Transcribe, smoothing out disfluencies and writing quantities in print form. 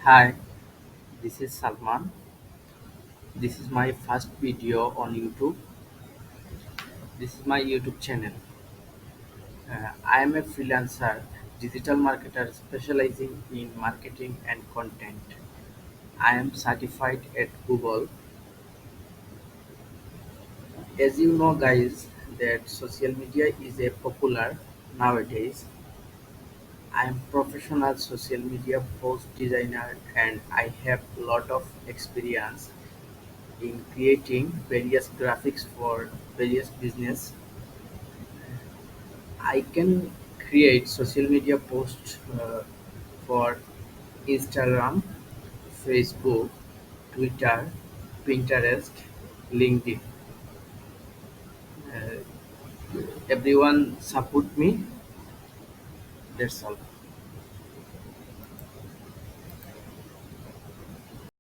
Hi, this is Salman. This is my first video on YouTube. This is my YouTube channel. I am a freelancer, digital marketer specializing in marketing and content. I am certified at Google. As you know, guys, that social media is a popular nowadays. I am professional social media post designer and I have a lot of experience in creating various graphics for various business. I can create social media posts for Instagram, Facebook, Twitter, Pinterest, LinkedIn. Everyone support me. That's all.